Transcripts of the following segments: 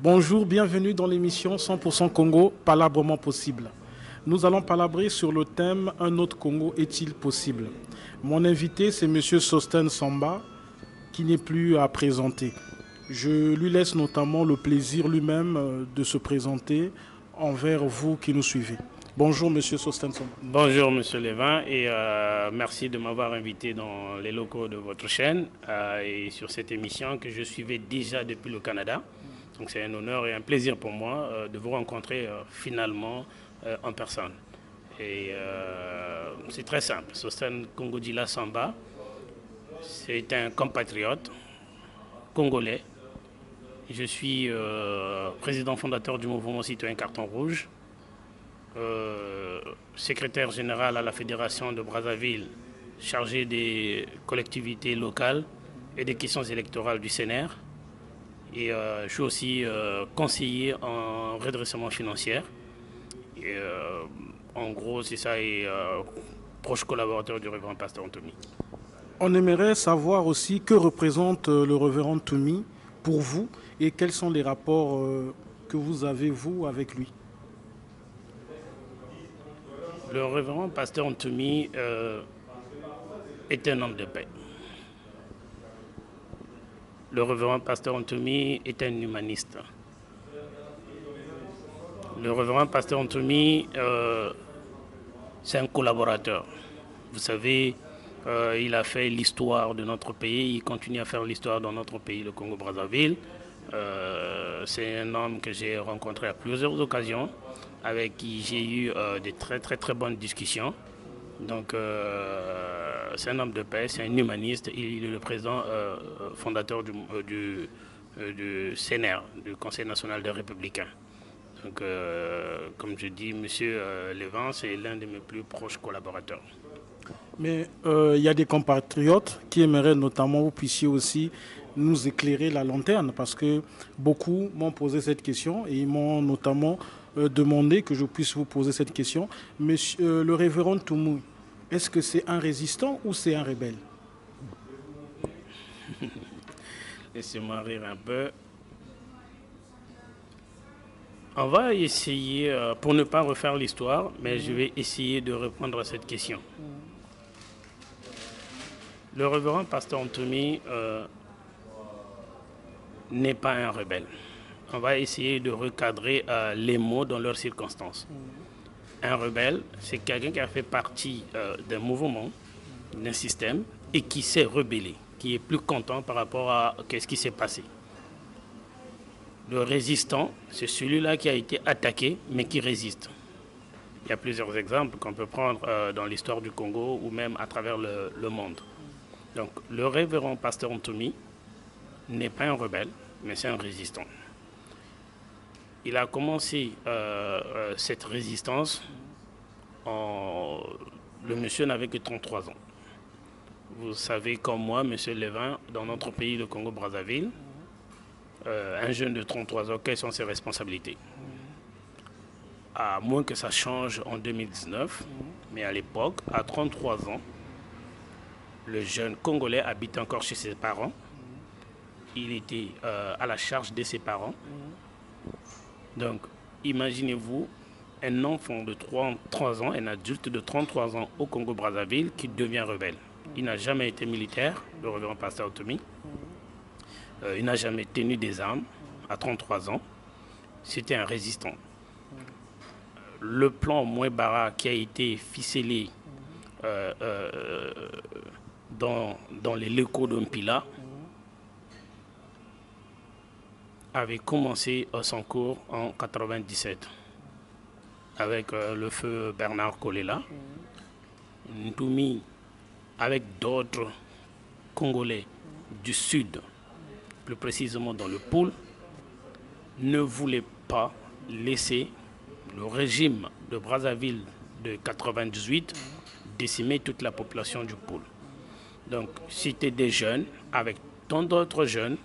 Bonjour, bienvenue dans l'émission 100% Congo, palabrement possible. Nous allons palabrer sur le thème Un autre Congo est-il possible? Mon invité, c'est M. Sosten Samba, qui n'est plus à présenter. Je lui laisse notamment le plaisir lui-même de se présenter envers vous qui nous suivez. Bonjour, M. Sosten Samba. Bonjour Monsieur Lévin et merci de m'avoir invité dans les locaux de votre chaîne et sur cette émission que je suivais déjà depuis le Canada. Donc c'est un honneur et un plaisir pour moi de vous rencontrer finalement en personne. Et c'est très simple. Sosten Kongodila Samba, c'est un compatriote congolais. Je suis président fondateur du mouvement citoyen Carton Rouge. Secrétaire général à la Fédération de Brazzaville, chargé des collectivités locales et des questions électorales du CNR. Et je suis aussi conseiller en redressement financier. Et, en gros, c'est ça, et proche collaborateur du révérend pasteur Anthony. On aimerait savoir aussi que représente le révérend Toumi pour vous et quels sont les rapports que vous avez, vous, avec lui. Le révérend pasteur Anthony est un homme de paix. Le révérend pasteur Anthony est un humaniste. Le révérend pasteur Anthony, c'est un collaborateur. Vous savez, il a fait l'histoire de notre pays, il continue à faire l'histoire dans notre pays, le Congo-Brazzaville. C'est un homme que j'ai rencontré à plusieurs occasions, avec qui j'ai eu des très bonnes discussions. Donc c'est un homme de paix, c'est un humaniste, il est le président fondateur du CNR, du Conseil national des républicains. Donc comme je dis, M. Lévin, c'est l'un de mes plus proches collaborateurs. Mais il y a des compatriotes qui aimeraient notamment vous puissiez aussi nous éclairer la lanterne parce que beaucoup m'ont posé cette question et ils m'ont notamment demandé que je puisse vous poser cette question. Monsieur le révérend Toumou, est-ce que c'est un résistant ou c'est un rebelle? Laissez-moi rire un peu. On va essayer, pour ne pas refaire l'histoire, mais je vais essayer de répondre à cette question. Le révérend pasteur Anthony n'est pas un rebelle. On va essayer de recadrer les mots dans leurs circonstances. Un rebelle, c'est quelqu'un qui a fait partie d'un mouvement, d'un système, et qui s'est rebellé, qui est plus content par rapport à ce qui s'est passé. Le résistant, c'est celui-là qui a été attaqué, mais qui résiste. Il y a plusieurs exemples qu'on peut prendre dans l'histoire du Congo ou même à travers le monde. Donc, le révérend pasteur Anthony n'est pas un rebelle, mais c'est un résistant. Il a commencé cette résistance, le monsieur n'avait que 33 ans. Vous savez comme moi, monsieur Lévin, dans notre pays, le Congo-Brazzaville, un jeune de 33 ans, quelles sont ses responsabilités? À moins que ça change en 2019, mais à l'époque, à 33 ans, le jeune Congolais habite encore chez ses parents. Il était à la charge de ses parents. Donc, imaginez-vous un enfant de 3 ans, un adulte de 33 ans au Congo-Brazzaville qui devient rebelle. Il n'a jamais été militaire, le révérend pasteur Anthony. Il n'a jamais tenu des armes à 33 ans. C'était un résistant. Le plan Mouebara qui a été ficelé dans les locaux d'Ompila avait commencé son cours en 1997 avec le feu Bernard Kolela. Ntoumi, avec d'autres Congolais du Sud, plus précisément dans le pôle, ne voulait pas laisser le régime de Brazzaville de 1998 décimer toute la population du pôle. Donc, c'était des jeunes, avec tant d'autres jeunes,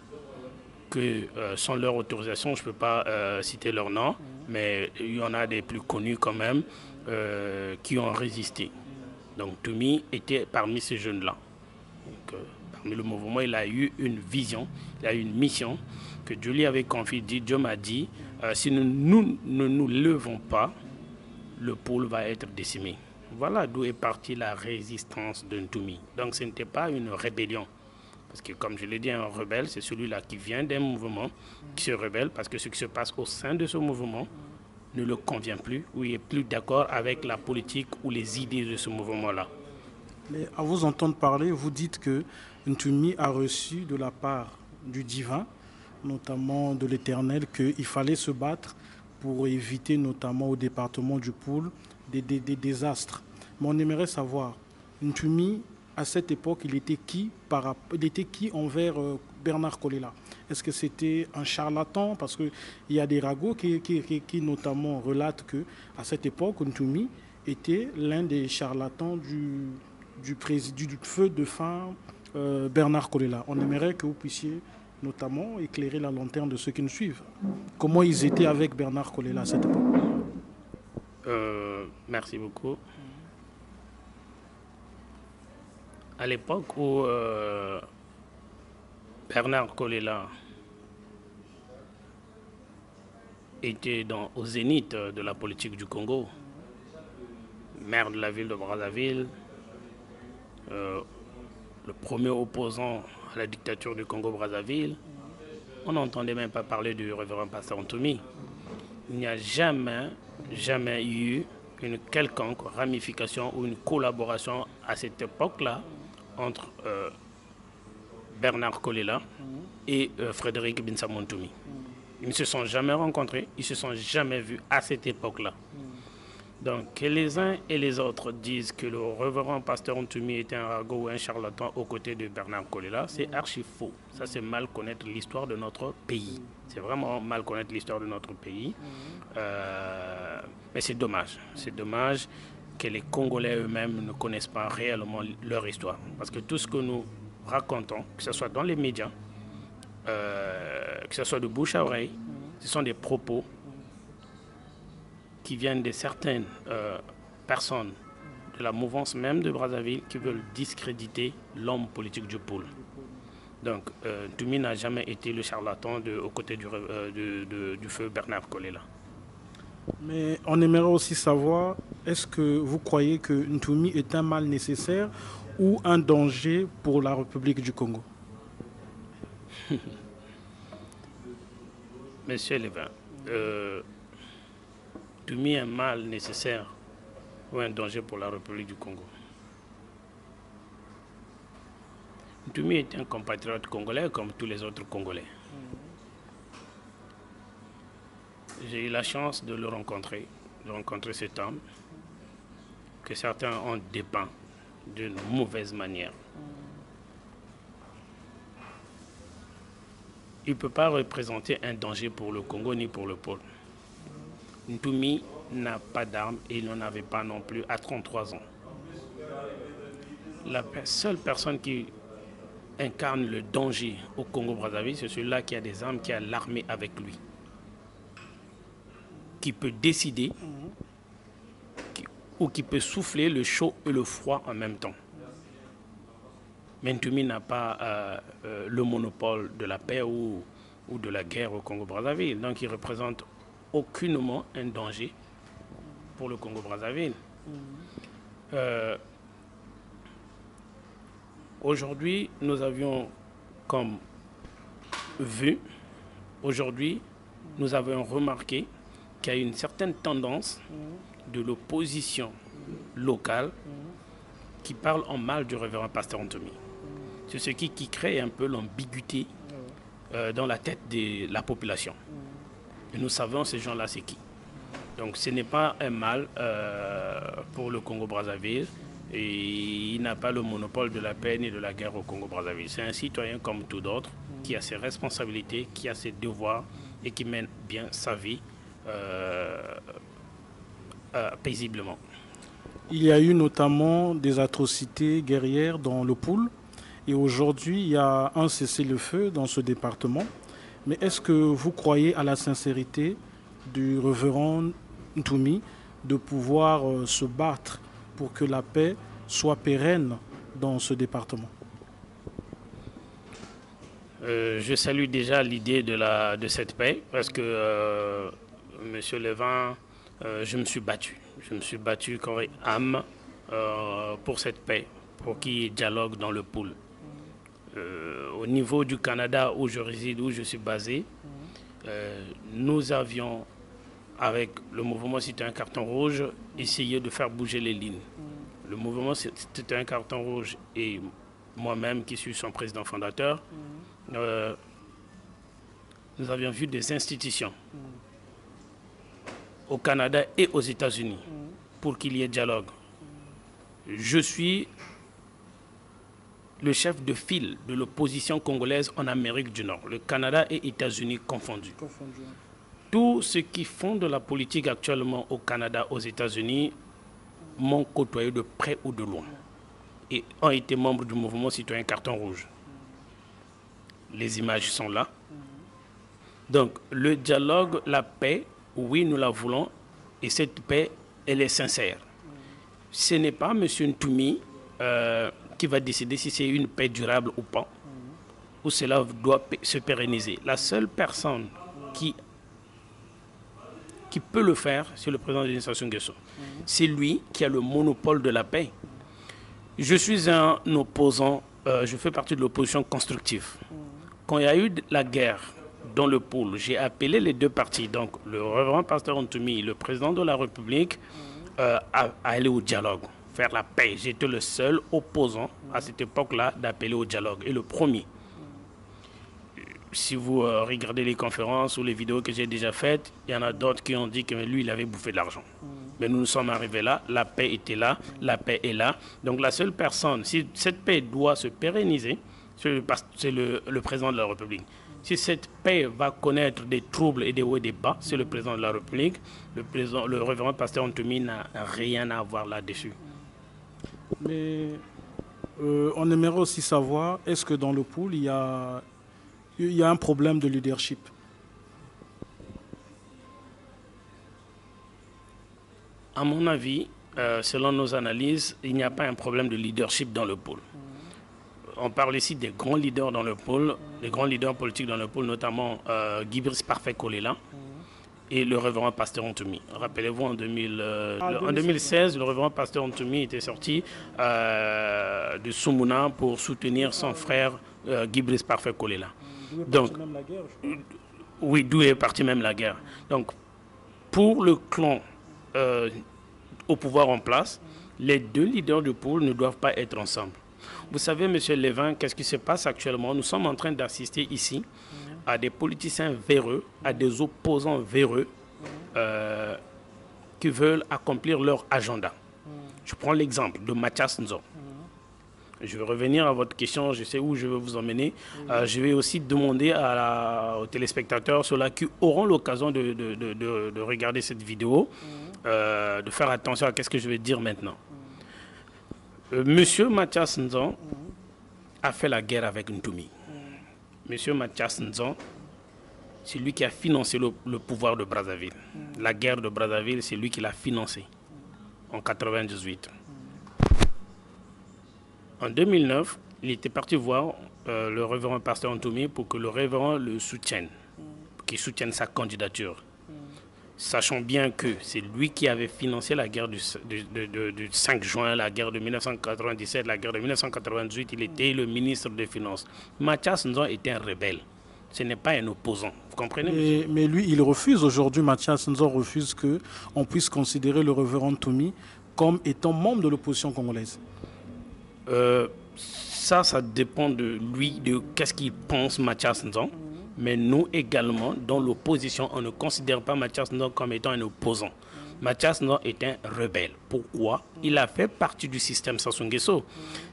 que sans leur autorisation, je ne peux pas citer leur nom, mais il y en a des plus connus quand même, qui ont résisté. Donc, Toumi était parmi ces jeunes-là. Donc, parmi le mouvement, il a eu une vision, il a eu une mission que Dieu lui avait confiée. Dieu m'a dit, si nous ne nous levons pas, le pôle va être décimé. Voilà d'où est partie la résistance de Ntoumi. Donc ce n'était pas une rébellion. Parce que comme je l'ai dit, un rebelle, c'est celui-là qui vient d'un mouvement, qui se rebelle, parce que ce qui se passe au sein de ce mouvement ne le convient plus, ou il n'est plus d'accord avec la politique ou les idées de ce mouvement-là. Mais à vous entendre parler, vous dites que Ntoumi a reçu de la part du divin, notamment de l'Éternel, qu'il fallait se battre pour éviter notamment au département du Poul des désastres. Mais on aimerait savoir, Ntoumi, à cette époque, il était qui envers Bernard Kolela? Est-ce que c'était un charlatan? Parce qu'il y a des ragots qui notamment relatent qu'à cette époque, Ntoumi était l'un des charlatans du feu de fin Bernard Kolela. On aimerait que vous puissiez notamment éclairer la lanterne de ceux qui nous suivent. Comment ils étaient avec Bernard Kolela à cette époque? Merci beaucoup. À l'époque où Bernard Kolela était au zénith de la politique du Congo, maire de la ville de Brazzaville, le premier opposant à la dictature du Congo-Brazzaville, on n'entendait même pas parler du révérend pasteur Ntoumi. Il n'y a jamais eu une quelconque ramification ou une collaboration à cette époque-là entre Bernard Kolela et Frédéric Binsama Ntoumi. Ils ne se sont jamais rencontrés, ils ne se sont jamais vus à cette époque-là. Donc, que les uns et les autres disent que le révérend pasteur Ntoumi était un ragot ou un charlatan aux côtés de Bernard Kolela, c'est archi faux. Ça, c'est mal connaître l'histoire de notre pays. C'est vraiment mal connaître l'histoire de notre pays. Mais c'est dommage. C'est dommage que les Congolais eux-mêmes ne connaissent pas réellement leur histoire. Parce que tout ce que nous racontons, que ce soit dans les médias, que ce soit de bouche à oreille, ce sont des propos qui viennent de certaines personnes de la mouvance même de Brazzaville qui veulent discréditer l'homme politique du pôle. Donc, Ntoumi n'a jamais été le charlatan aux côtés du feu Bernard Kolela. Mais on aimerait aussi savoir, est-ce que vous croyez que Ntoumi est un mal nécessaire ou un danger pour la République du Congo? Monsieur Lévin, Ntoumi est un mal nécessaire ou un danger pour la République du Congo? Ntoumi est un compatriote congolais comme tous les autres Congolais. J'ai eu la chance de le rencontrer, cet homme que certains ont dépeint d'une mauvaise manière. Il ne peut pas représenter un danger pour le Congo ni pour le pôle. Ntoumi n'a pas d'armes et il n'en avait pas non plus à 33 ans. La seule personne qui incarne le danger au Congo-Brazzaville, c'est celui-là qui a des armes, qui a l'armée avec lui, qui peut décider ou qui peut souffler le chaud et le froid en même temps. Mais Ntoumi n'a pas le monopole de la paix ou de la guerre au Congo-Brazzaville. Donc il ne représente aucunement un danger pour le Congo-Brazzaville. Aujourd'hui, nous avions comme vu, aujourd'hui, nous avons remarqué qu'il y a une certaine tendance de l'opposition locale qui parle en mal du révérend pasteur Ntoumi. C'est ce qui crée un peu l'ambiguïté dans la tête de la population. Et nous savons ces gens-là c'est qui. Donc ce n'est pas un mal pour le Congo-Brazzaville et il n'a pas le monopole de la paix ni de la guerre au Congo-Brazzaville. C'est un citoyen comme tout d'autres qui a ses responsabilités, qui a ses devoirs et qui mène bien sa vie paisiblement. Il y a eu notamment des atrocités guerrières dans le Poul et aujourd'hui il y a un cessez-le-feu dans ce département. Mais est-ce que vous croyez à la sincérité du révérend Ntoumi de pouvoir se battre pour que la paix soit pérenne dans ce département? Je salue déjà l'idée de cette paix parce que, Monsieur Levin, je me suis battu. Je me suis battu corps et âme pour cette paix, pour qu'il y ait dialogue dans le pool. Au niveau du Canada où je réside, où je suis basé, nous avions, avec le mouvement Citoyen Carton Rouge, essayé de faire bouger les lignes. Le mouvement Citoyen Carton Rouge et moi-même, qui suis son président fondateur, nous avions vu des institutions au Canada et aux États-Unis pour qu'il y ait dialogue. Je suis le chef de file de l'opposition congolaise en Amérique du Nord, le Canada et États-Unis confondus. Tous ceux qui font de la politique actuellement au Canada, aux États-Unis, m'ont côtoyé de près ou de loin et ont été membres du mouvement Citoyen Carton Rouge. Les images sont là. Donc, le dialogue, la paix, oui, nous la voulons, et cette paix, elle est sincère. Ce n'est pas M. Ntoumi qui va décider si c'est une paix durable ou pas, ou cela doit se pérenniser. La seule personne qui peut le faire, c'est le président de Sassou Nguesso. C'est lui qui a le monopole de la paix. Je suis un opposant, je fais partie de l'opposition constructive. Quand il y a eu la guerre dans le pôle, j'ai appelé les deux partis, donc le révérend pasteur Ntoumi, le président de la République, à aller au dialogue, faire la paix. J'étais le seul opposant à cette époque-là d'appeler au dialogue, et le premier. Si vous regardez les conférences ou les vidéos que j'ai déjà faites, il y en a d'autres qui ont dit que lui, il avait bouffé de l'argent. Mais nous sommes arrivés là, la paix était là, la paix est là. Donc la seule personne, si cette paix doit se pérenniser, c'est le président de la République. Si cette paix va connaître des troubles et des hauts et des bas, c'est le président de la République. Le révérend pasteur Ntoumi n'a rien à voir là-dessus. Mais on aimerait aussi savoir, est-ce que dans le pool, il y a un problème de leadership? À mon avis, selon nos analyses, il n'y a pas un problème de leadership dans le pôle. On parle ici des grands leaders dans le pôle, des grands leaders politiques dans le pôle, notamment Guy Brice Parfait Kolela et le révérend pasteur Ntoumi. Rappelez-vous, en 2016, le révérend pasteur Ntoumi était sorti de Soumouna pour soutenir son frère Guy Brice Parfait Kolela. Donc, oui, d'où est partie même la guerre. Donc, pour le clan au pouvoir en place, les deux leaders du pôle ne doivent pas être ensemble. Vous savez, M. Levin, qu'est-ce qui se passe actuellement? Nous sommes en train d'assister ici à des politiciens véreux, à des opposants véreux qui veulent accomplir leur agenda. Je prends l'exemple de Mathias Nzo. Je vais revenir à votre question, je sais où je veux vous emmener. Je vais aussi demander aux téléspectateurs, ceux-là qui auront l'occasion de regarder cette vidéo, de faire attention à ce que je vais dire maintenant. Monsieur Mathias Nzo a fait la guerre avec Ntoumi. Monsieur Mathias Nzo, c'est lui qui a financé le pouvoir de Brazzaville. La guerre de Brazzaville, c'est lui qui l'a financée en 1998. En 2009, il était parti voir le révérend pasteur Ntoumi pour que le révérend le soutienne, qu'il soutienne sa candidature. Sachant bien que c'est lui qui avait financé la guerre du 5 juin, la guerre de 1997, la guerre de 1998, il était le ministre des Finances. Mathias Nzo était un rebelle. Ce n'est pas un opposant. Vous comprenez? Mais lui, il refuse aujourd'hui, Mathias Nzo refuse qu'on puisse considérer le révérend Ntoumi comme étant membre de l'opposition congolaise. Ça dépend de lui, de qu'est-ce qu'il pense Mathias Nzo. Mais nous également, dans l'opposition, on ne considère pas Mathias Nzo comme étant un opposant. Mathias Nzo est un rebelle. Pourquoi? Il a fait partie du système Sassou Nguesso.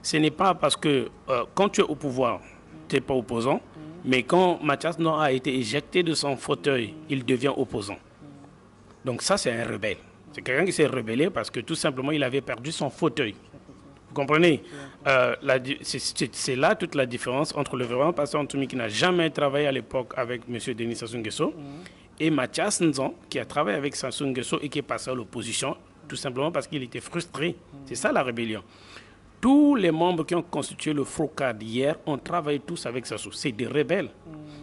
Ce n'est pas parce que quand tu es au pouvoir, tu n'es pas opposant, mais quand Mathias Nzo a été éjecté de son fauteuil, il devient opposant. Donc ça, c'est un rebelle. C'est quelqu'un qui s'est rebellé parce que tout simplement, il avait perdu son fauteuil. Vous comprenez? C'est là toute la différence entre le révérend pasteur Ntoumi qui n'a jamais travaillé à l'époque avec M. Denis Sassou Nguesso et Mathias Nzo qui a travaillé avec Sassou Nguesso et qui est passé à l'opposition tout simplement parce qu'il était frustré. C'est ça la rébellion. Tous les membres qui ont constitué le FROCAD hier ont travaillé tous avec Sassou. C'est des rebelles.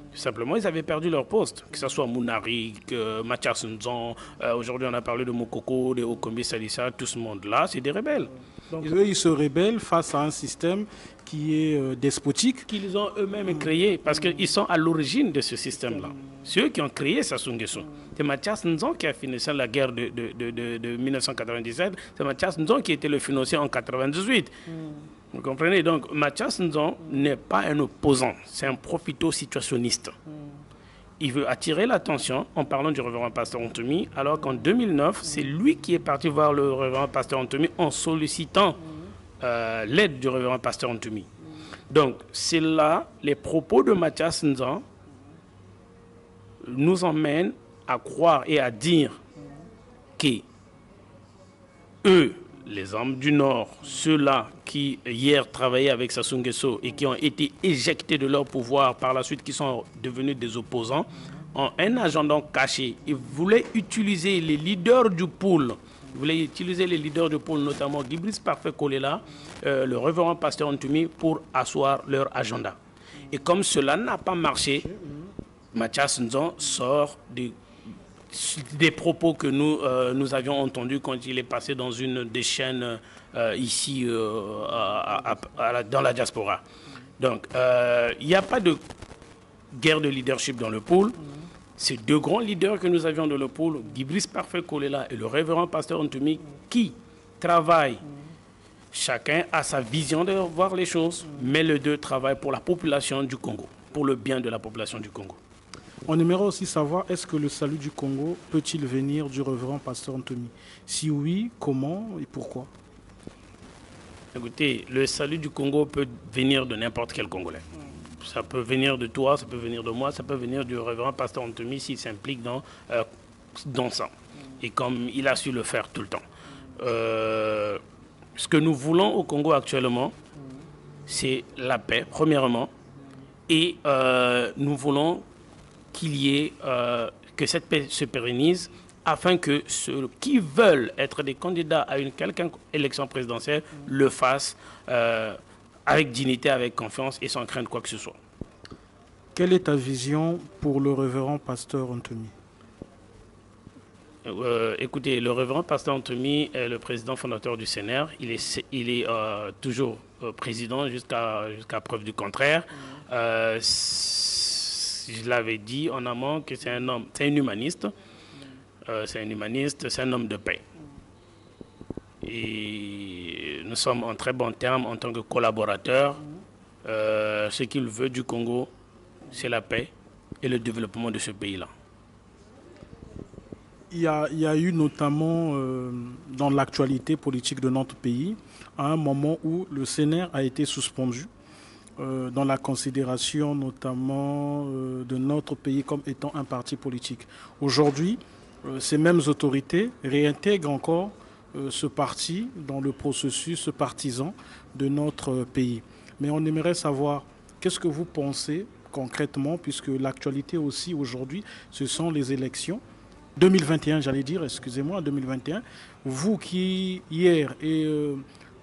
Tout simplement, ils avaient perdu leur poste. Que ce soit Mounarik, Mathias Nzon, aujourd'hui on a parlé de Mokoko, de Okombi Salissa, tout ce monde-là, c'est des rebelles. Donc eux, ils se rebellent face à un système qui est despotique. Qu'ils ont eux-mêmes créé, parce qu'ils sont à l'origine de ce système-là. C'est eux qui ont créé Sassou Nguesso. C'est Mathias Nzon qui a financé la guerre de 1997. C'est Mathias Nzon qui était le financier en 1998. Vous comprenez? Donc Mathias Nzon n'est pas un opposant, c'est un profito-situationniste. Il veut attirer l'attention en parlant du révérend pasteur Antoumi, alors qu'en 2009, c'est lui qui est parti voir le révérend pasteur Antoumi en sollicitant l'aide du révérend pasteur Antoumi. Donc c'est là, les propos de Mathias Nzon nous emmènent à croire et à dire que eux, les hommes du Nord, ceux-là qui hier travaillaient avec Sassou Nguesso et qui ont été éjectés de leur pouvoir par la suite, qui sont devenus des opposants, ont un agenda caché. Ils voulaient utiliser les leaders du pôle, notamment Guibris Parfait Kolela, le révérend pasteur Antoumi, pour asseoir leur agenda. Et comme cela n'a pas marché, Mathias Nzon sort des propos que nous avions entendus quand il est passé dans une des chaînes ici dans la diaspora. Donc, il n'y a pas de guerre de leadership dans le pôle. Ces deux grands leaders que nous avions dans le pôle, Guibris Parfait Kolela et le révérend pasteur Antoumi, qui travaillent, chacun a sa vision de voir les choses, mais les deux travaillent pour la population du Congo, pour le bien de la population du Congo. On aimerait aussi savoir, est-ce que le salut du Congo peut-il venir du révérend pasteur Antoumi? Si oui, comment et pourquoi? Écoutez, le salut du Congo peut venir de n'importe quel Congolais. Ça peut venir de toi, ça peut venir de moi, ça peut venir du révérend pasteur Antoumi s'il s'implique dans ça. Et comme il a su le faire tout le temps. Ce que nous voulons au Congo actuellement, c'est la paix, premièrement. Et nous voulons qu'il y ait, que cette paix se pérennise afin que ceux qui veulent être des candidats à une quelconque élection présidentielle le fassent avec dignité, avec confiance et sans craindre quoi que ce soit. Quelle est ta vision pour le révérend pasteur Antoumi? Écoutez, le révérend pasteur Antoumi est le président fondateur du CNR. Il est toujours président jusqu'à preuve du contraire. Je l'avais dit en amont que c'est un homme, c'est un humaniste. C'est un humaniste, c'est un homme de paix. Et nous sommes en très bons termes en tant que collaborateurs. Ce qu'il veut du Congo, c'est la paix et le développement de ce pays-là. Il y a eu notamment dans l'actualité politique de notre pays, à un moment où le CNR a été suspendu, dans la considération notamment de notre pays comme étant un parti politique. Aujourd'hui, ces mêmes autorités réintègrent encore ce parti dans le processus partisan de notre pays. Mais on aimerait savoir, qu'est-ce que vous pensez concrètement, puisque l'actualité aussi aujourd'hui, ce sont les élections 2021, j'allais dire, excusez-moi, 2021. Vous qui, hier,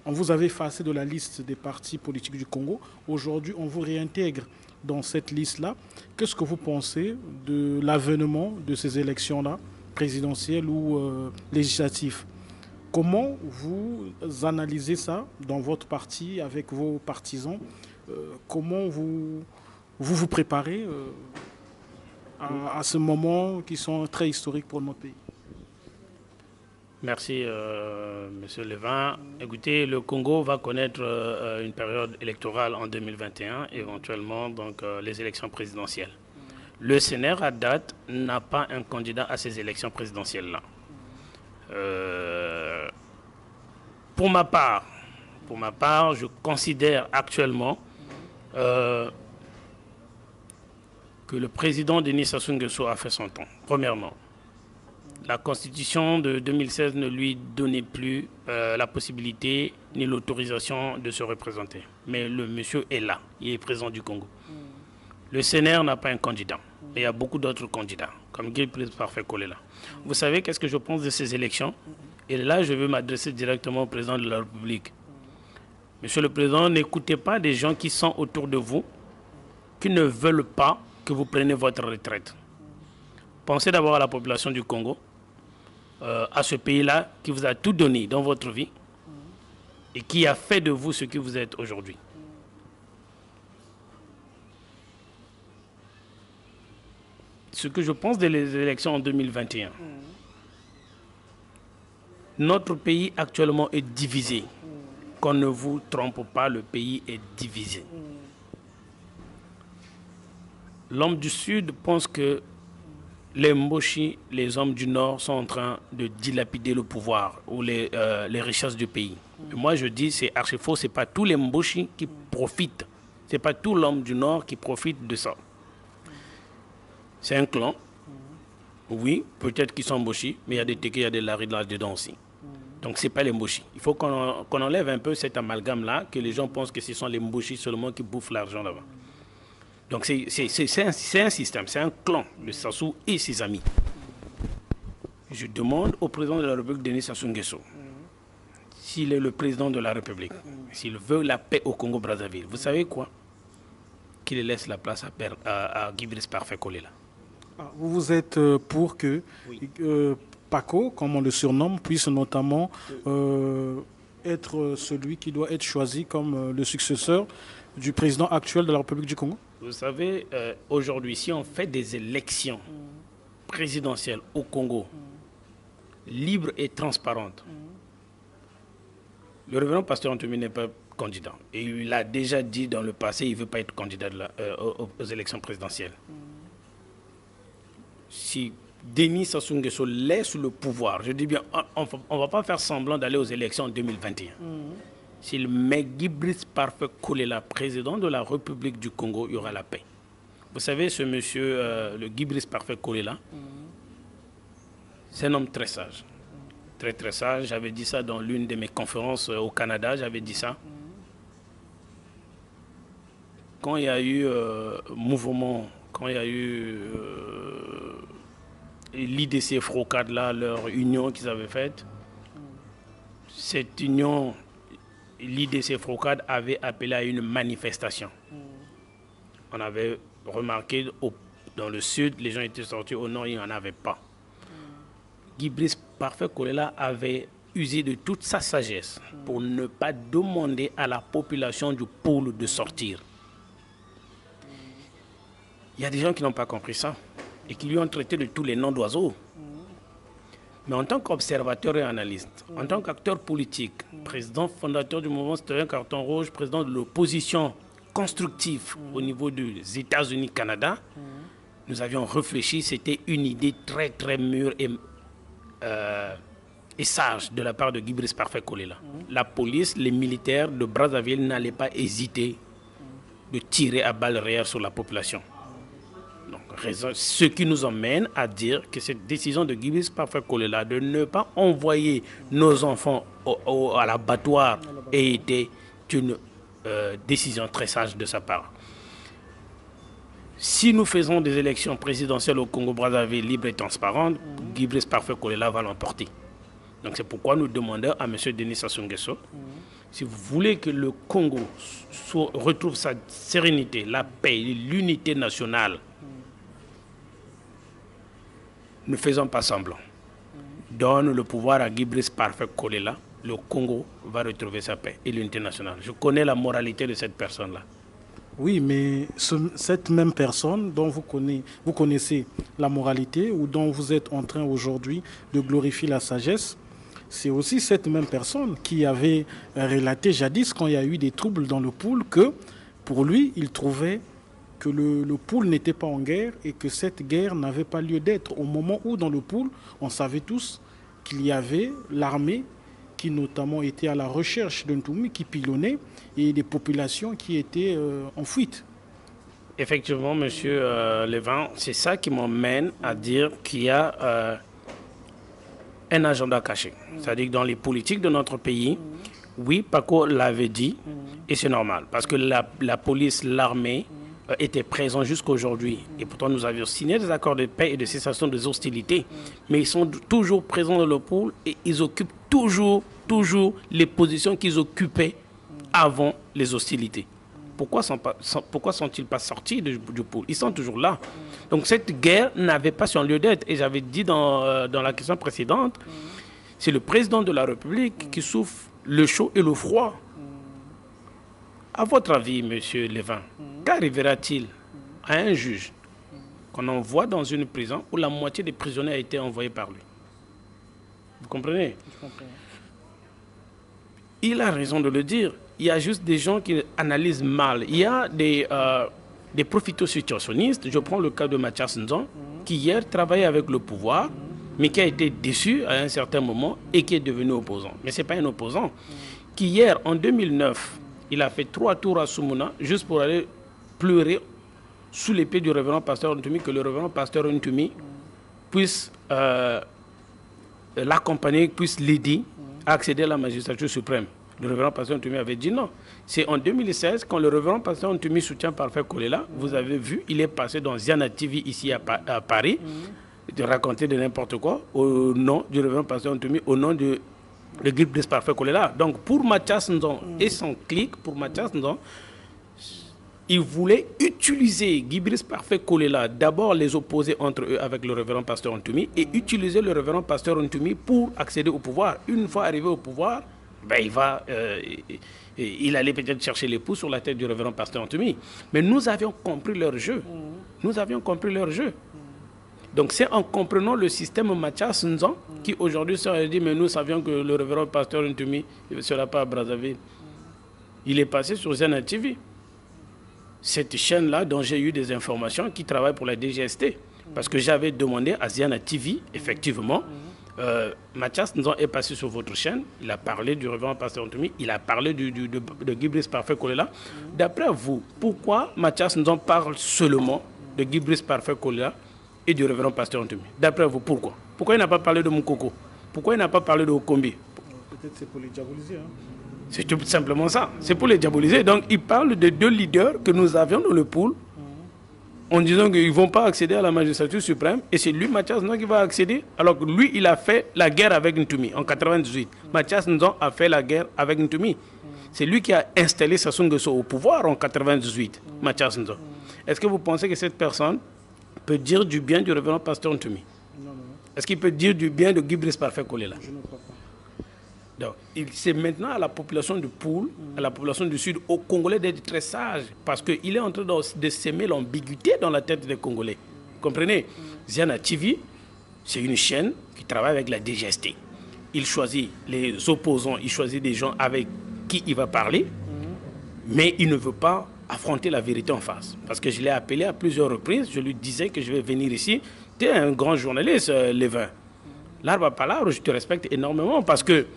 on vous avait effacé de la liste des partis politiques du Congo, aujourd'hui, on vous réintègre dans cette liste-là. Qu'est-ce que vous pensez de l'avènement de ces élections-là, présidentielles ou législatives? Comment vous analysez ça dans votre parti, avec vos partisans? Comment vous préparez à ce moment qui sont très historiques pour notre pays? Merci, Monsieur Levin. Écoutez, le Congo va connaître une période électorale en 2021, éventuellement donc les élections présidentielles. Le CNR, à date, n'a pas un candidat à ces élections présidentielles-là. Pour ma part, je considère actuellement que le président Denis Sassou Nguesso a fait son temps, premièrement. La Constitution de 2016 ne lui donnait plus la possibilité ni l'autorisation de se représenter. Mais le monsieur est là, il est président du Congo. Le CNR n'a pas un candidat. Il y a beaucoup d'autres candidats, comme Guibris Parfait Kolela. Vous savez qu'est-ce que je pense de ces élections? Et là, je veux m'adresser directement au président de la République. Monsieur le Président, n'écoutez pas des gens qui sont autour de vous, qui ne veulent pas que vous preniez votre retraite. Pensez d'abord à la population du Congo, à ce pays-là qui vous a tout donné dans votre vie et qui a fait de vous ce que vous êtes aujourd'hui. Ce que je pense des élections en 2021, notre pays actuellement est divisé. Qu'on ne vous trompe pas, le pays est divisé. L'homme du Sud pense que les Mboshi, les hommes du Nord, sont en train de dilapider le pouvoir ou les richesses du pays. Et moi, je dis c'est archi faux. Ce n'est pas tous les Mboshi qui profitent. Ce n'est pas tout l'homme du Nord qui profite de ça. C'est un clan. Oui, peut-être qu'ils sont Mboshi, mais il y a des Téké, il y a des Lari là-dedans aussi. Donc, ce n'est pas les Mboshi. Il faut qu'on enlève un peu cet amalgame-là, que les gens pensent que ce sont les Mboshi seulement qui bouffent l'argent là-bas. Donc, c'est un système, c'est un clan, le Sassou et ses amis. Je demande au président de la République, Denis Sassou Nguesso, s'il est le président de la République, s'il veut la paix au Congo-Brazzaville, vous savez quoi? Qu'il laisse la place à Guy Brice Parfait Kolela. Vous êtes pour que Paco, comme on le surnomme, puisse notamment être celui qui doit être choisi comme le successeur du président actuel de la République du Congo? Vous savez, aujourd'hui, si on fait des élections présidentielles au Congo, libres et transparentes, le révérend pasteur Antoumi n'est pas candidat. Et il a déjà dit dans le passé qu'il ne veut pas être candidat aux élections présidentielles. Si Denis Sassou Nguesso laisse le pouvoir, je dis bien, on ne va pas faire semblant d'aller aux élections en 2021. S'il met Guy Brice Parfait Kolela, président de la République du Congo, il y aura la paix. Vous savez, ce monsieur, le Guy Brice Parfait Kolela, c'est un homme très sage. Très très sage. J'avais dit ça dans l'une de mes conférences au Canada, j'avais dit ça. Quand il y a eu mouvement, quand il y a eu l'IDC Frocade, là, leur union qu'ils avaient faite, cette union, l'IDC Frocade avait appelé à une manifestation. On avait remarqué dans le sud, les gens étaient sortis, au nord, il n'y en avait pas. Guy Brice Parfait Kolela avait usé de toute sa sagesse pour ne pas demander à la population du pôle de sortir. Il y a des gens qui n'ont pas compris ça et qui lui ont traité de tous les noms d'oiseaux. Mais en tant qu'observateur et analyste, en tant qu'acteur politique, président fondateur du mouvement citoyen Carton Rouge, président de l'opposition constructive au niveau des États-Unis, Canada, nous avions réfléchi, c'était une idée très très mûre et sage de la part de Guy Brice Parfait Kolela. La police, les militaires de Brazzaville n'allaient pas hésiter de tirer à balles réelles sur la population. Donc, ce qui nous emmène à dire que cette décision de Guy Brice Parfait Kolela de ne pas envoyer nos enfants à l'abattoir était une décision très sage de sa part. Si nous faisons des élections présidentielles au Congo-Brazzaville libres et transparentes, Guy Brice Parfait Kolela va l'emporter. Donc c'est pourquoi nous demandons à M. Denis Sassou Nguesso, si vous voulez que le Congo retrouve sa sérénité, la paix, l'unité nationale, ne faisons pas semblant. Donne le pouvoir à Guy Brice Parfait Kolela, le Congo va retrouver sa paix et l'unité nationale. Je connais la moralité de cette personne-là. Oui, mais cette même personne dont vous connaissez la moralité ou dont vous êtes en train aujourd'hui de glorifier la sagesse, c'est aussi cette même personne qui avait relaté jadis, quand il y a eu des troubles dans le pôle, que pour lui, il trouvait que le pôle n'était pas en guerre et que cette guerre n'avait pas lieu d'être. Au moment où, dans le pôle, on savait tous qu'il y avait l'armée qui notamment était à la recherche d'un Ntoumi, qui pilonnait, et des populations qui étaient en fuite. Effectivement, monsieur Lévin, c'est ça qui m'emmène à dire qu'il y a un agenda caché. C'est-à-dire que dans les politiques de notre pays, oui, Paco l'avait dit, et c'est normal, parce que la police, l'armée étaient présents jusqu'à aujourd'hui. Et pourtant, nous avions signé des accords de paix et de cessation des hostilités. Mais ils sont toujours présents dans le pôle et ils occupent toujours les positions qu'ils occupaient avant les hostilités. Pourquoi sont-ils pas sortis du pôle? Ils sont toujours là. Donc cette guerre n'avait pas son lieu d'être. Et j'avais dit dans la question précédente, c'est le président de la République qui souffre le chaud et le froid. À votre avis, monsieur Lévin, qu'arrivera-t-il à un juge qu'on envoie dans une prison où la moitié des prisonniers a été envoyée par lui? Vous comprenez? Je comprends. Il a raison de le dire. Il y a juste des gens qui analysent mal. Il y a des profito-situationnistes. Je prends le cas de Mathias Nzon, qui hier travaillait avec le pouvoir, mais qui a été déçu à un certain moment et qui est devenu opposant. Mais ce n'est pas un opposant. Qui hier, en 2009, il a fait 3 tours à Soumouna juste pour aller pleurer sous l'épée du révérend pasteur Ntoumi, que le révérend pasteur Ntoumi puisse l'accompagner, puisse l'aider à accéder à la magistrature suprême. Le révérend pasteur Ntoumi avait dit non. C'est en 2016, quand le révérend pasteur Ntoumi soutient Parfait Kolela, vous avez vu, il est passé dans Ziana TV ici à Paris, de raconter de n'importe quoi au nom du révérend pasteur Ntoumi, au nom de Guy Brice Parfait Kolela. Donc pour Mathias Nzon et son clic, pour Mathias Nzon, il voulait utiliser Guy Brice Parfait Kolela, d'abord les opposer entre eux avec le révérend pasteur Ntoumi et utiliser le révérend pasteur Ntoumi pour accéder au pouvoir. Une fois arrivé au pouvoir, ben il allait peut-être chercher l'époux sur la tête du révérend pasteur Ntoumi. Mais nous avions compris leur jeu. Nous avions compris leur jeu. Donc c'est en comprenant le système Mathias Nzon qui aujourd'hui serait dit, mais nous savions que le révérend pasteur Ntoumi ne sera pas à Brazzaville. Il est passé sur Ziana TV. Cette chaîne-là dont j'ai eu des informations qui travaille pour la DGST. Parce que j'avais demandé à Ziana TV, effectivement, Mathias Nzon est passé sur votre chaîne, il a parlé du révérend pasteur Ntoumi, il a parlé de Guy Brice Parfait Kolela. D'après vous, pourquoi Mathias Nzon parle seulement de Guy Brice Parfait Kolela et du révérend pasteur Ntoumi? D'après vous, pourquoi? Pourquoi il n'a pas parlé de Moukoko? Pourquoi il n'a pas parlé de Okombi? Peut-être c'est pour les diaboliser. Hein. C'est tout simplement ça. C'est pour les diaboliser. Donc, il parle de 2 leaders que nous avions dans le pool en disant qu'ils ne vont pas accéder à la magistrature suprême. Et c'est lui, Mathias Nzon, qui va accéder. Alors que lui, il a fait la guerre avec Ntoumi en 1998. Mathias Nzon a fait la guerre avec Ntoumi. C'est lui qui a installé Sassou Nguesso au pouvoir en 1998, Mathias Nzon. Est-ce que vous pensez que cette personne peut dire du bien du révérend pasteur Ntoumi? Non. Est-ce qu'il peut dire du bien de Guy Brice Parfait Kolela? Je ne crois pas. Donc, c'est maintenant à la population du Poul, à la population du Sud, aux Congolais d'être très sages, parce qu'il est en train de s'aimer l'ambiguïté dans la tête des Congolais. Vous comprenez? Ziana TV, c'est une chaîne qui travaille avec la DGST. Il choisit les opposants, il choisit des gens avec qui il va parler, mais il ne veut pas affronter la vérité en face. Parce que je l'ai appelé à plusieurs reprises, je lui disais que je vais venir ici. Tu es un grand journaliste, Lévin. L'arbre à palabre, je te respecte énormément parce que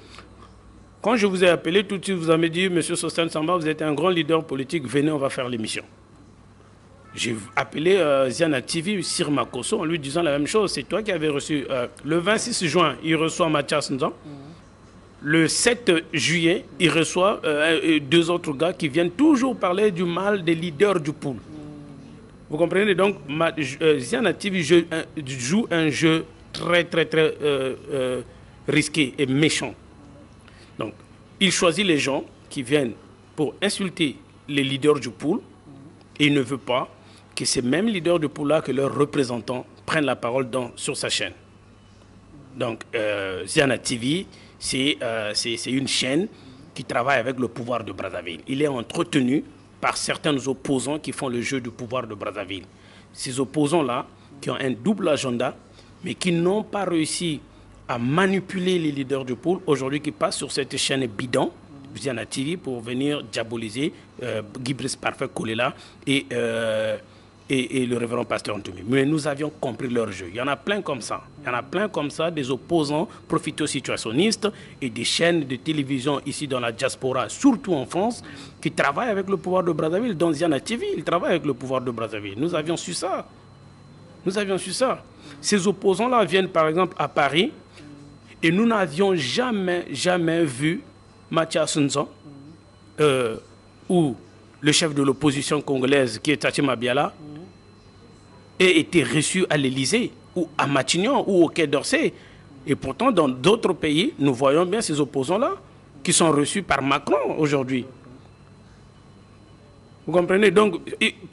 quand je vous ai appelé, tout de suite, vous avez dit, Monsieur Sostène Samba, vous êtes un grand leader politique, venez, on va faire l'émission. J'ai appelé Ziana TV, Sir Makosso, en lui disant la même chose. C'est toi qui avais reçu. Le 26 juin, il reçoit Mathias Nzon. Le 7 juillet, il reçoit 2 autres gars qui viennent toujours parler du mal des leaders du pool. Vous comprenez? Donc, Ziana TV joue un jeu très risqué et méchant. Donc, il choisit les gens qui viennent pour insulter les leaders du pool et il ne veut pas que ces mêmes leaders du pool-là, que leurs représentants prennent la parole sur sa chaîne. Donc, Ziana TV, c'est une chaîne qui travaille avec le pouvoir de Brazzaville. Il est entretenu par certains opposants qui font le jeu du pouvoir de Brazzaville. Ces opposants-là, qui ont un double agenda, mais qui n'ont pas réussi à manipuler les leaders du pôle, aujourd'hui qui passent sur cette chaîne bidon, Ziana TV, pour venir diaboliser Guy Brice Parfait Kolela et le révérend pasteur Ntoumi. Mais nous avions compris leur jeu. Il y en a plein comme ça. Il y en a plein comme ça, des opposants profito-situationnistes et des chaînes de télévision ici dans la diaspora, surtout en France, qui travaillent avec le pouvoir de Brazzaville. Dans Ziana TV, ils travaillent avec le pouvoir de Brazzaville. Nous avions su ça. Nous avions su ça. Ces opposants-là viennent par exemple à Paris et nous n'avions jamais vu Mathias Nzon ou le chef de l'opposition congolaise qui est Tati Mabiala ait été reçu à l'Élysée ou à Matignon ou au Quai d'Orsay. Et pourtant, dans d'autres pays, nous voyons bien ces opposants-là qui sont reçus par Macron aujourd'hui. Vous comprenez? Donc,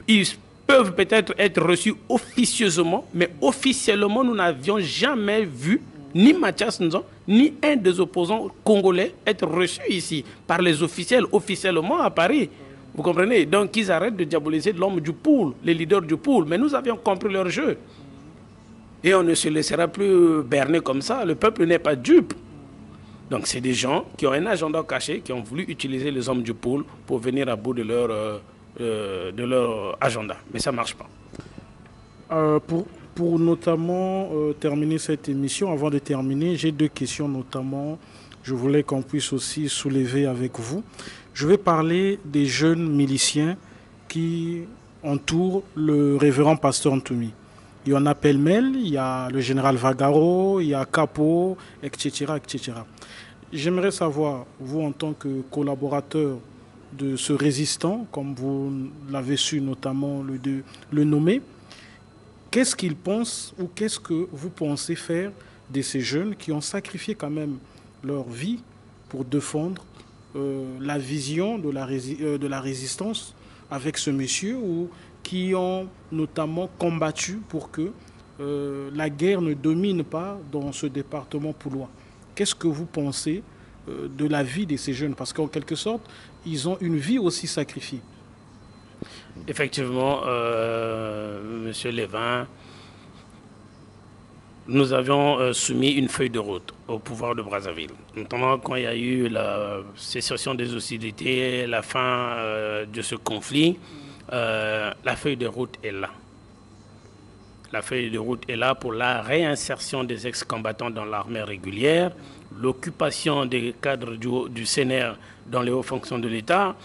ils peuvent peut-être être reçus officieusement, mais officiellement, nous n'avions jamais vu ni Mathias Nzon, ni un des opposants congolais être reçus ici par les officiels, officiellement à Paris. Vous comprenez? Donc, ils arrêtent de diaboliser l'homme du pool, les leaders du pool. Mais nous avions compris leur jeu. Et on ne se laissera plus berner comme ça. Le peuple n'est pas dupe. Donc, c'est des gens qui ont un agenda caché, qui ont voulu utiliser les hommes du pool pour venir à bout de leur agenda. Mais ça ne marche pas. Pour notamment terminer cette émission, avant de terminer, j'ai deux questions notamment. Je voulais qu'on puisse aussi soulever avec vous. Je vais parler des jeunes miliciens qui entourent le révérend pasteur Ntoumi. Il y en a pêle-mêle, il y a le général Vagaro, il y a Capo, etc., etc. J'aimerais savoir, vous en tant que collaborateur de ce résistant, comme vous l'avez su notamment le nommer, qu'est-ce qu'ils pensent ou qu'est-ce que vous pensez faire de ces jeunes qui ont sacrifié quand même leur vie pour défendre la vision de la résistance avec ce monsieur, ou qui ont notamment combattu pour que la guerre ne domine pas dans ce département poulois? Qu'est-ce que vous pensez de la vie de ces jeunes? Parce qu'en quelque sorte, ils ont une vie aussi sacrifiée. Effectivement, Monsieur Lévin, nous avions soumis une feuille de route au pouvoir de Brazzaville. Notamment quand il y a eu la cessation des hostilités, la fin de ce conflit, la feuille de route est là. La feuille de route est là pour la réinsertion des ex-combattants dans l'armée régulière, l'occupation des cadres du CNR dans les hauts fonctions de l'État.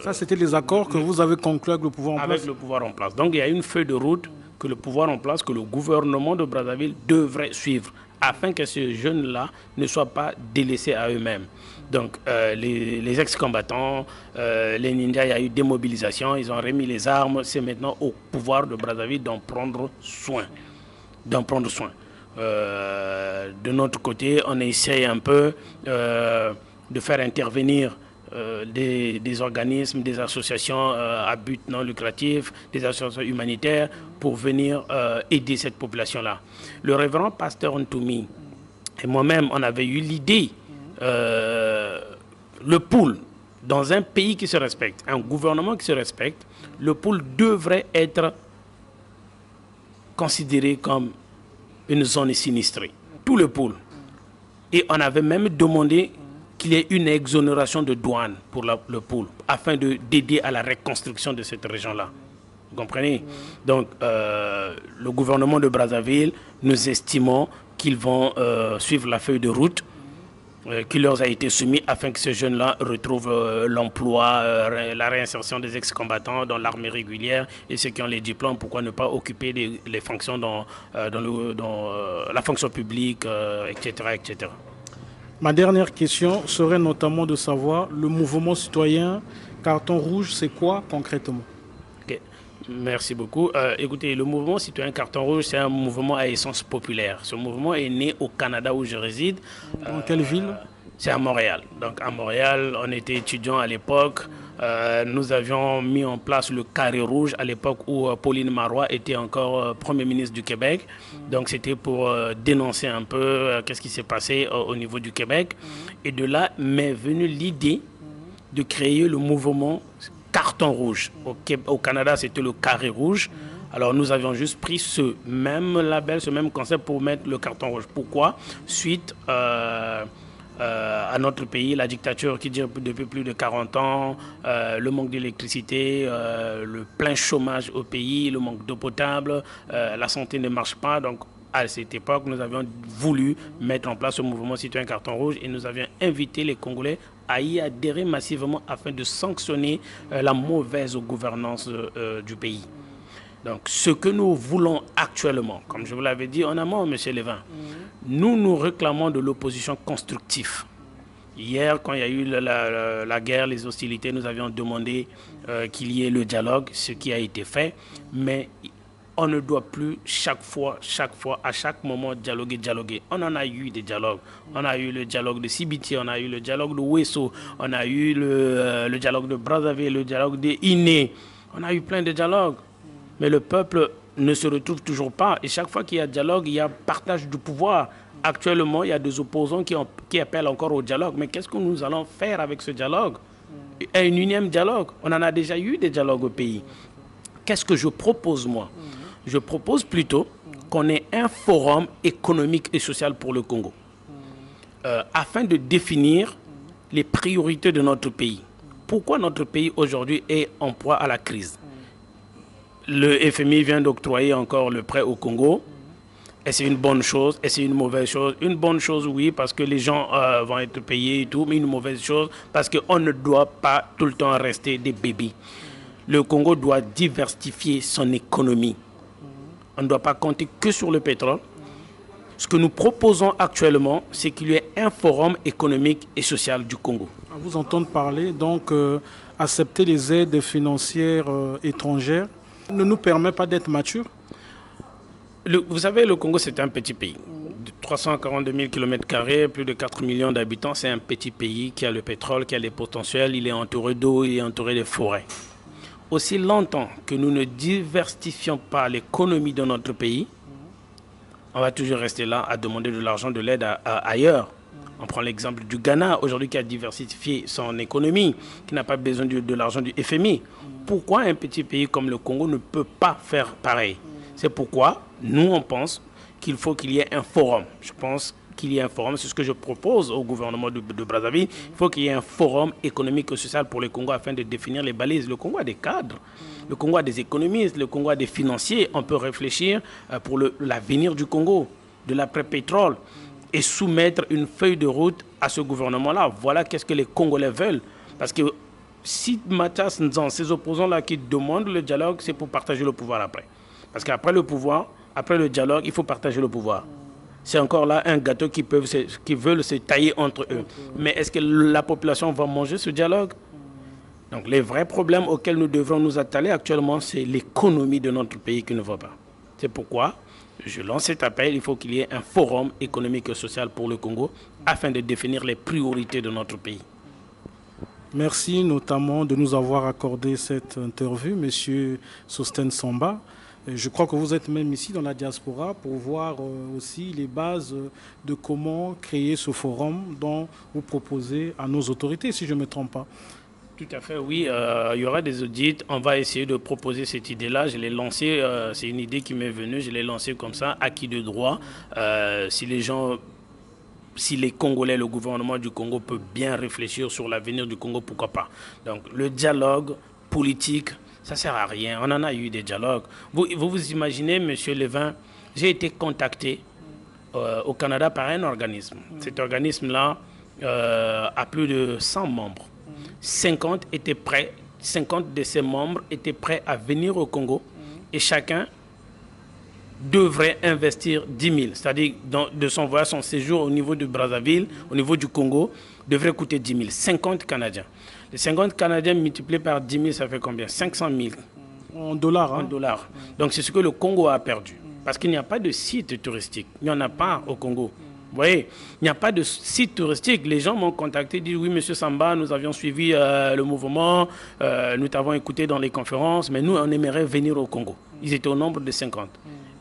Ça, c'était les accords que vous avez conclus avec le pouvoir en place? Avec le pouvoir en place. Donc, il y a une feuille de route que le pouvoir en place, que le gouvernement de Brazzaville devrait suivre, afin que ces jeunes-là ne soient pas délaissés à eux-mêmes. Donc, les ex-combattants, les ninjas, il y a eu démobilisation, ils ont remis les armes. C'est maintenant au pouvoir de Brazzaville d'en prendre soin. De notre côté, on essaye un peu de faire intervenir des organismes, des associations à but non lucratif, des associations humanitaires pour venir aider cette population-là. Le révérend pasteur Ntoumi et moi-même, on avait eu l'idée, le pool, dans un pays qui se respecte, un gouvernement qui se respecte, le pool devrait être considéré comme une zone sinistrée. Tout le pool. Et on avait même demandé qu'il y ait une exonération de douane pour le pool, afin d'aider à la reconstruction de cette région-là. Vous comprenez? Donc, le gouvernement de Brazzaville, nous estimons qu'ils vont suivre la feuille de route qui leur a été soumise afin que ces jeunes-là retrouvent l'emploi, la réinsertion des ex-combattants dans l'armée régulière, et ceux qui ont les diplômes, pourquoi ne pas occuper les fonctions dans la fonction publique, etc., etc. Ma dernière question serait notamment de savoir, le mouvement citoyen Carton Rouge, c'est quoi concrètement? Okay. Merci beaucoup. Écoutez, le mouvement citoyen Carton Rouge, c'est un mouvement à essence populaire. Ce mouvement est né au Canada où je réside. Dans quelle ville? C'est à Montréal. Donc à Montréal, on était étudiants à l'époque. Nous avions mis en place le Carré Rouge à l'époque où Pauline Marois était encore Premier ministre du Québec. Donc c'était pour dénoncer un peu qu'est-ce qui s'est passé au niveau du Québec. Et de là m'est venue l'idée de créer le mouvement Carton Rouge. Au Canada, c'était le Carré Rouge. Alors nous avions juste pris ce même label, ce même concept pour mettre le Carton Rouge. Pourquoi? Suite à notre pays, la dictature qui dure depuis plus de 40 ans, le manque d'électricité, le plein chômage au pays, le manque d'eau potable, la santé ne marche pas. Donc à cette époque, nous avions voulu mettre en place ce mouvement citoyen Carton Rouge et nous avions invité les Congolais à y adhérer massivement afin de sanctionner la mauvaise gouvernance du pays. Donc, ce que nous voulons actuellement, comme je vous l'avais dit en amont, M. Lévin, nous réclamons de l'opposition constructive. Hier, quand il y a eu la guerre, les hostilités, nous avions demandé qu'il y ait le dialogue, ce qui a été fait. Mais On ne doit plus chaque fois, à chaque moment dialoguer. On en a eu des dialogues. On a eu le dialogue de Sibiti, on a eu le dialogue de Ouesso, on a eu le dialogue de Brazzaville, le dialogue de Iné. On a eu plein de dialogues. Mais le peuple ne se retrouve toujours pas. Et chaque fois qu'il y a dialogue, il y a partage du pouvoir. Actuellement, il y a des opposants qui appellent encore au dialogue. Mais qu'est-ce que nous allons faire avec ce dialogue? Un unième dialogue. On en a déjà eu des dialogues au pays. Qu'est-ce que je propose, moi? Je propose plutôt qu'on ait un forum économique et social pour le Congo, afin de définir les priorités de notre pays. Pourquoi notre pays aujourd'hui est en proie à la crise? Le FMI vient d'octroyer encore le prêt au Congo. Et c'est une bonne chose, et c'est une mauvaise chose. Une bonne chose, oui, parce que les gens vont être payés et tout, mais une mauvaise chose, parce qu'on ne doit pas tout le temps rester des bébés. Le Congo doit diversifier son économie. On ne doit pas compter que sur le pétrole. Ce que nous proposons actuellement, c'est qu'il y ait un forum économique et social du Congo. À vous entendre parler, donc accepter les aides financières étrangères ne nous permet pas d'être matures. Vous savez, le Congo, c'est un petit pays. De 342 000 km², plus de 4 millions d'habitants. C'est un petit pays qui a le pétrole, qui a les potentiels. Il est entouré d'eau, il est entouré de forêts. Aussi longtemps que nous ne diversifions pas l'économie de notre pays, on va toujours rester là à demander de l'argent, de l'aide ailleurs. On prend l'exemple du Ghana, aujourd'hui qui a diversifié son économie, qui n'a pas besoin de l'argent du FMI. Pourquoi un petit pays comme le Congo ne peut pas faire pareil? C'est pourquoi nous, on pense qu'il faut qu'il y ait un forum. Je pense qu'il y ait un forum, c'est ce que je propose au gouvernement de Brazzaville. Il faut qu'il y ait un forum économique et social pour le Congo afin de définir les balises. Le Congo a des cadres, le Congo a des économistes, le Congo a des financiers. On peut réfléchir pour l'avenir du Congo, de l'après-pétrole, et soumettre une feuille de route à ce gouvernement-là. Voilà qu'est-ce que les Congolais veulent. Parce que si Mathias Nzan, ces opposants-là qui demandent le dialogue, c'est pour partager le pouvoir après. Parce qu'après le pouvoir, après le dialogue, il faut partager le pouvoir. C'est encore là un gâteau qui veulent se tailler entre eux. Mais est-ce que la population va manger ce dialogue? Donc les vrais problèmes auxquels nous devrons nous atteler actuellement, c'est l'économie de notre pays qui ne va pas. C'est pourquoi je lance cet appel. Il faut qu'il y ait un forum économique et social pour le Congo afin de définir les priorités de notre pays. Merci notamment de nous avoir accordé cette interview, Monsieur Sostène Samba. Je crois que vous êtes même ici dans la diaspora pour voir aussi les bases de comment créer ce forum dont vous proposez à nos autorités, si je ne me trompe pas. Tout à fait, oui. Il y aura des audits. On va essayer de proposer cette idée-là. Je l'ai lancée, c'est une idée qui m'est venue. Je l'ai lancée comme ça, acquis de droit. Si les Congolais, le gouvernement du Congo peut bien réfléchir sur l'avenir du Congo, pourquoi pas. Donc le dialogue politique, ça ne sert à rien. On en a eu des dialogues. Vous imaginez, Monsieur Levin, j'ai été contacté au Canada par un organisme. Cet organisme-là a plus de 100 membres. 50 étaient prêts, 50 de ces membres étaient prêts à venir au Congo et chacun devrait investir 10 000. C'est-à-dire de son voyage, son séjour au niveau de Brazzaville, au niveau du Congo, devrait coûter 10 000. 50 Canadiens. Les 50 Canadiens multipliés par 10 000, ça fait combien? 500 000. En dollars. En dollars. Donc c'est ce que le Congo a perdu. Parce qu'il n'y a pas de site touristique. Il n'y en a pas au Congo. Vous voyez, il n'y a pas de site touristique. Les gens m'ont contacté, disent oui, Monsieur Samba, nous avions suivi le mouvement, nous t'avons écouté dans les conférences, mais nous, on aimerait venir au Congo. Ils étaient au nombre de 50.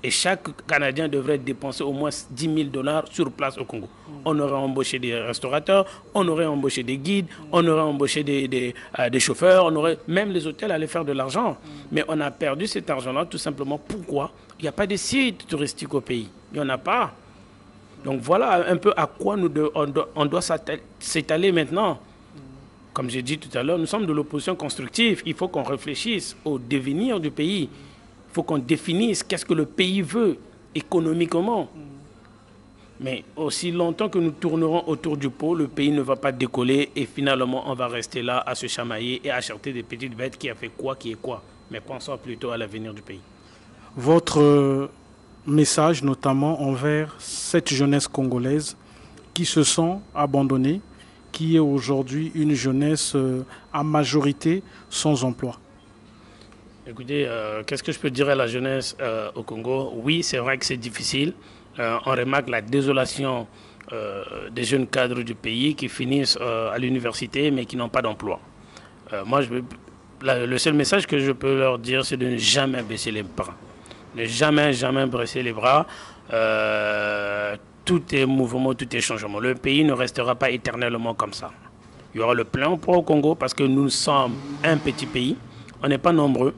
Et chaque Canadien devrait dépenser au moins 10 000 $ sur place au Congo. On aurait embauché des restaurateurs, on aurait embauché des guides, on aurait embauché des chauffeurs, même les hôtels allaient faire de l'argent. Mais on a perdu cet argent-là tout simplement. Pourquoi? Il n'y a pas de site touristique au pays. Il n'y en a pas. Donc voilà un peu à quoi on doit s'étaler maintenant. Comme j'ai dit tout à l'heure, nous sommes de l'opposition constructive. Il faut qu'on réfléchisse au devenir du pays. Il faut qu'on définisse qu'est-ce que le pays veut économiquement. Mais aussi longtemps que nous tournerons autour du pot, le pays ne va pas décoller et finalement on va rester là à se chamailler et à acheter des petites bêtes qui a fait quoi, qui est quoi. Mais pensons plutôt à l'avenir du pays. Votre message notamment envers cette jeunesse congolaise qui se sent abandonnée, qui est aujourd'hui une jeunesse à majorité sans emploi. Écoutez, qu'est-ce que je peux dire à la jeunesse au Congo? Oui, c'est vrai que c'est difficile. On remarque la désolation des jeunes cadres du pays qui finissent à l'université mais qui n'ont pas d'emploi. Moi, le seul message que je peux leur dire, c'est de ne jamais baisser les bras. Ne jamais, jamais baisser les bras. Tout est mouvement, tout est changement. Le pays ne restera pas éternellement comme ça. Il y aura le plein emploi au Congo parce que nous sommes un petit pays. On n'est pas nombreux.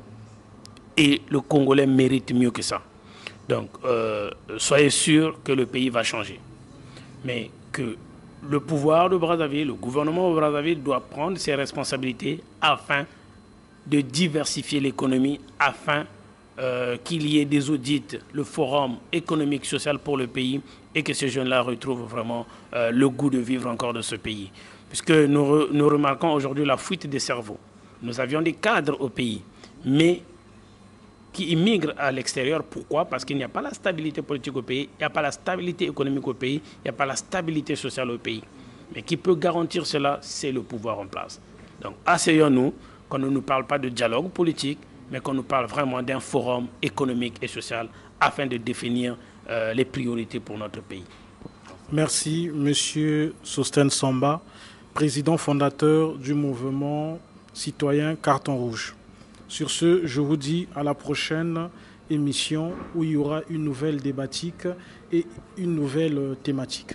Et le Congolais mérite mieux que ça. Donc, soyez sûrs que le pays va changer. Mais que le pouvoir de Brazzaville, le gouvernement de Brazzaville doit prendre ses responsabilités afin de diversifier l'économie, afin qu'il y ait des audits, le forum économique social pour le pays et que ces jeunes-là retrouvent vraiment le goût de vivre encore de ce pays. Puisque nous remarquons aujourd'hui la fuite des cerveaux. Nous avions des cadres au pays, mais qui immigrent à l'extérieur. Pourquoi? Parce qu'il n'y a pas la stabilité politique au pays, il n'y a pas la stabilité économique au pays, il n'y a pas la stabilité sociale au pays. Mais qui peut garantir cela? C'est le pouvoir en place. Donc, asseyons-nous, qu'on ne nous parle pas de dialogue politique, mais qu'on nous parle vraiment d'un forum économique et social afin de définir les priorités pour notre pays. Merci, Monsieur Sostène Samba, président fondateur du mouvement citoyen Carton Rouge. Sur ce, je vous dis à la prochaine émission où il y aura une nouvelle thématique et une nouvelle thématique.